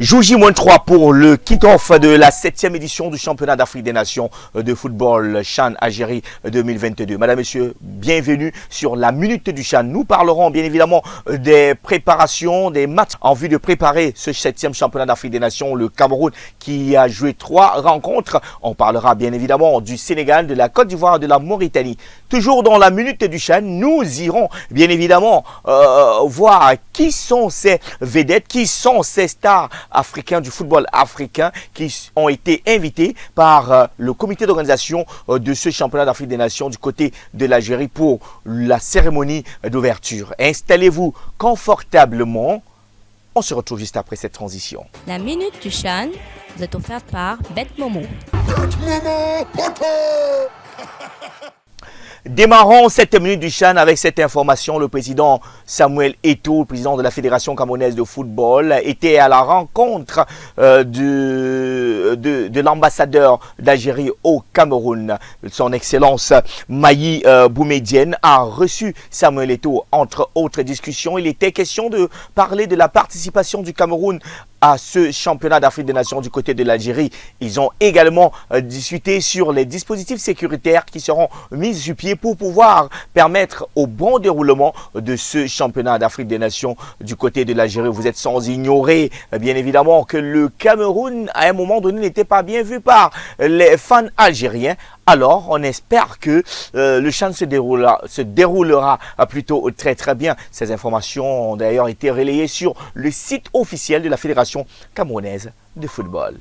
Jour J-3 pour le kick-off de la 7e édition du championnat d'Afrique des Nations de football CHAN Algérie 2022. Madame, Monsieur, bienvenue sur la Minute du CHAN. Nous parlerons bien évidemment des préparations, des matchs en vue de préparer ce 7e championnat d'Afrique des Nations. Le Cameroun qui a joué 3 rencontres. On parlera bien évidemment du Sénégal, de la Côte d'Ivoire et de la Mauritanie. Toujours dans la Minute du CHAN, nous irons bien évidemment voir qui sont ces vedettes, qui sont ces stars africains du football africain qui ont été invités par le comité d'organisation de ce championnat d'Afrique des Nations du côté de l'Algérie pour la cérémonie d'ouverture. Installez-vous confortablement. On se retrouve juste après cette transition. La Minute du CHAN vous est offerte par BetMomo. Démarrons cette minute du CHAN avec cette information. Le président Samuel Eto'o, le président de la Fédération camerounaise de football, était à la rencontre de l'ambassadeur d'Algérie au Cameroun. Son Excellence Mayi Boumedienne a reçu Samuel Eto'o. Entre autres discussions, il était question de parler de la participation du Cameroun à ce championnat d'Afrique des Nations du côté de l'Algérie. Ils ont également discuté sur les dispositifs sécuritaires qui seront mis sur pied pour pouvoir permettre au bon déroulement de ce championnat d'Afrique des Nations du côté de l'Algérie. Vous êtes sans ignorer, bien évidemment, que le Cameroun, à un moment donné, n'était pas bien vu par les fans algériens. Alors, on espère que le CHAN se déroulera plutôt très bien. Ces informations ont d'ailleurs été relayées sur le site officiel de la Fédération camerounaise de football.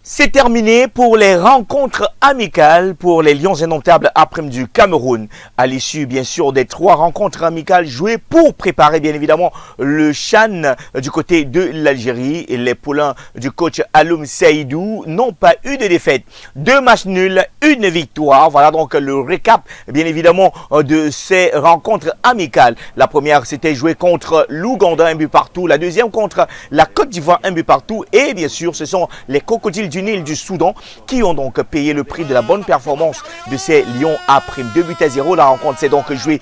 C'est terminé pour les rencontres amicales pour les Lions indomptables après-midi du Cameroun. À l'issue, bien sûr, des 3 rencontres amicales jouées pour préparer, bien évidemment, le CHAN du côté de l'Algérie. Et les poulains du coach Aloum Seydou n'ont pas eu de défaite. 2 matchs nuls, 1 victoire. Voilà donc le récap, bien évidemment, de ces rencontres amicales. La première, c'était joué contre l'Ouganda, 1 but partout. La deuxième, contre la Côte d'Ivoire, 1 but partout. Et bien sûr, ce sont les crocodiles du Nil du Soudan qui ont donc payé le prix de la bonne performance de ces Lions après 2-0. La rencontre s'est donc jouée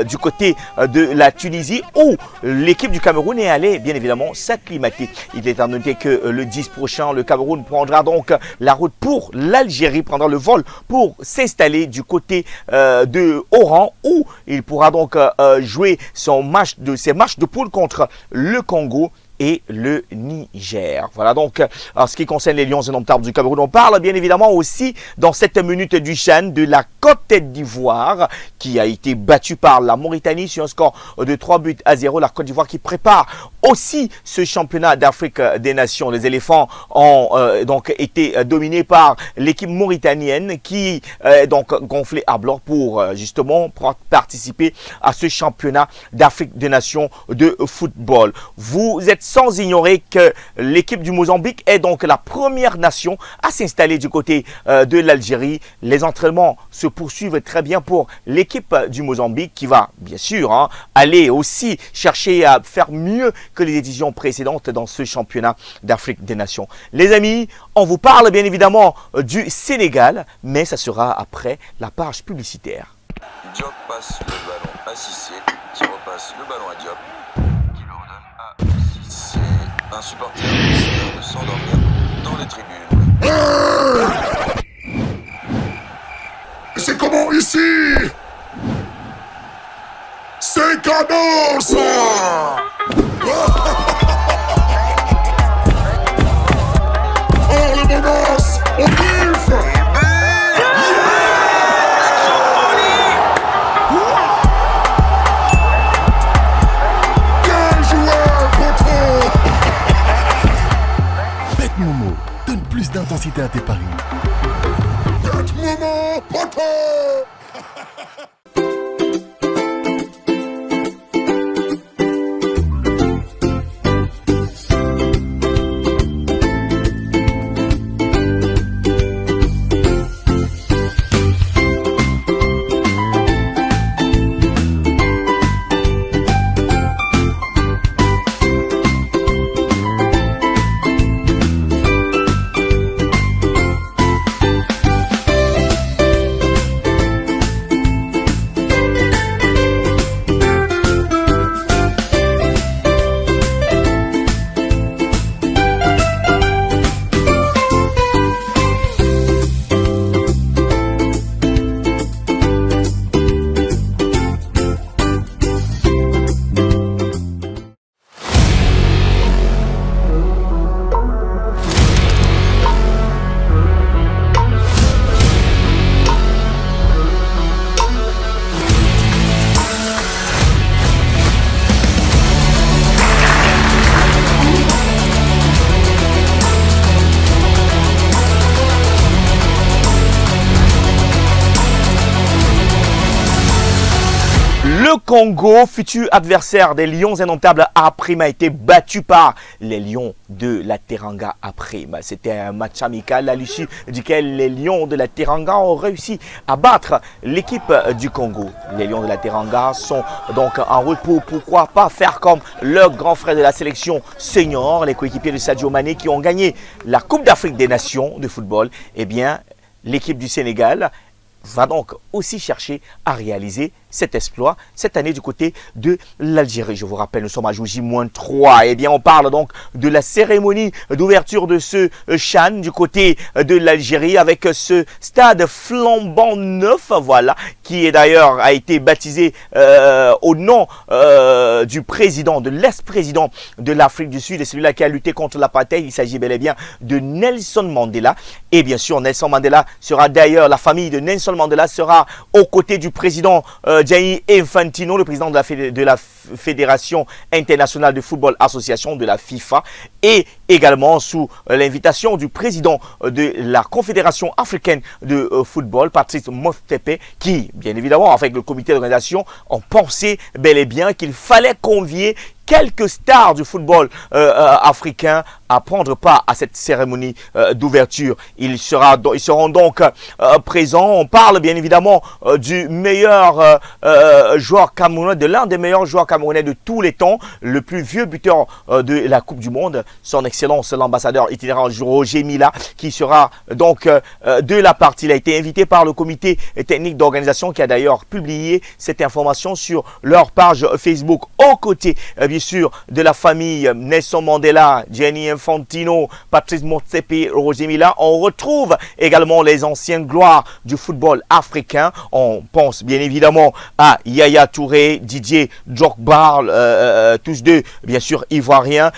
du côté de la Tunisie où l'équipe du Cameroun est allée bien évidemment s'acclimater. Il est à noter que le 10 prochain, le Cameroun prendra donc la route pour l'Algérie, prendra le vol pour s'installer du côté de Oran où il pourra donc jouer ses matchs de poule contre le Congo et le Niger. Voilà donc en ce qui concerne les Lions indomptables du Cameroun. On parle bien évidemment aussi dans cette minute du CHAN de la Côte d'Ivoire qui a été battue par la Mauritanie sur un score de 3-0. La Côte d'Ivoire qui prépare aussi ce championnat d'Afrique des Nations. Les éléphants ont donc été dominés par l'équipe mauritanienne qui est donc gonflée à bord pour justement participer à ce championnat d'Afrique des Nations de football. Vous êtes sans ignorer que l'équipe du Mozambique est donc la première nation à s'installer du côté de l'Algérie. Les entraînements se poursuivent très bien pour l'équipe du Mozambique qui va bien sûr aller aussi chercher à faire mieux que les éditions précédentes dans ce championnat d'Afrique des Nations. Les amis, on vous parle bien évidemment du Sénégal, mais ça sera après la page publicitaire. Diop passe le ballon à Cissé, qui repasse le ballon à Diop, qui l'ordonne à Cissé. Un supporter vient de s'endormir dans les tribunes. C'est comment ici? C'est cadeau ça! Oh le bonus! On kiffe! BetMomo, donne plus d'intensité à tes paris. BetMomo, poteau! Le Congo, futur adversaire des Lions indomptables A-Prime, a été battu par les Lions de la Teranga A-Prime. C'était un match amical à l'issue duquel les Lions de la Teranga ont réussi à battre l'équipe du Congo. Les Lions de la Teranga sont donc en route pour pourquoi pas faire comme leurs grands frères de la sélection senior, les coéquipiers de Sadio Mané qui ont gagné la Coupe d'Afrique des Nations de football. Eh bien, l'équipe du Sénégal va donc aussi chercher à réaliser cet exploit cette année du côté de l'Algérie. Je vous rappelle, nous sommes à Jouji-3. Eh bien, on parle donc de la cérémonie d'ouverture de ce CHAN du côté de l'Algérie avec ce stade flambant neuf, voilà, qui est d'ailleurs a été baptisé au nom du président, de l'ex-président de l'Afrique du Sud, et celui-là qui a lutté contre l'apartheid. Il s'agit bel et bien de Nelson Mandela. Et bien sûr, Nelson Mandela sera d'ailleurs, la famille de Nelson Mandela sera aux côtés du président Gianni Infantino, le président de la Fédération internationale de football association de la FIFA, et également sous l'invitation du président de la Confédération africaine de football, Patrice Motsepe, qui, bien évidemment, avec le comité d'organisation, ont pensé bel et bien qu'il fallait convier quelques stars du football africain à prendre part à cette cérémonie d'ouverture. Ils seront donc présents. On parle bien évidemment du meilleur joueur camerounais, de l'un des meilleurs joueurs camerounais de tous les temps, le plus vieux buteur de la Coupe du Monde, son excellence l'ambassadeur itinérant Roger Mila, qui sera donc de la partie. Il a été invité par le comité technique d'organisation qui a d'ailleurs publié cette information sur leur page Facebook, aux côtés bien sûr de la famille Nelson Mandela, Gianni Infantino, Patrice Motsepe, Roger Mila. On retrouve également les anciennes gloires du football africain. On pense bien évidemment à Yaya Touré, Didier Drogba, tous deux bien sûr ivoiriens,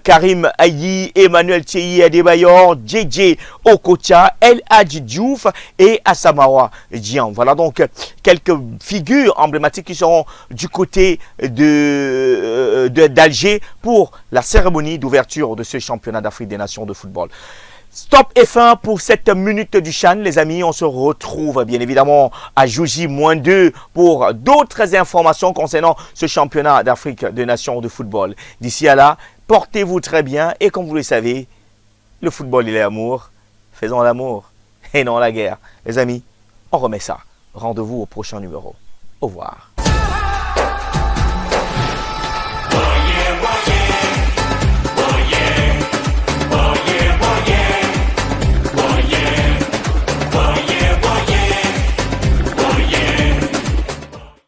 Karim Ayi, Emmanuel Thierry Adebayor, JJ Okocha, El Hadji Diouf et Asamawa Gyan. Voilà donc quelques figures emblématiques qui seront du côté d'Alger pour la cérémonie d'ouverture de ce championnat d'Afrique des Nations de football. Stop et fin pour cette minute du CHAN, les amis. On se retrouve bien évidemment à Jouji-2 pour d'autres informations concernant ce championnat d'Afrique des Nations de football. D'ici à là, portez-vous très bien et comme vous le savez, le football il est amour. Faisons l'amour et non la guerre. Les amis, on remet ça. Rendez-vous au prochain numéro. Au revoir.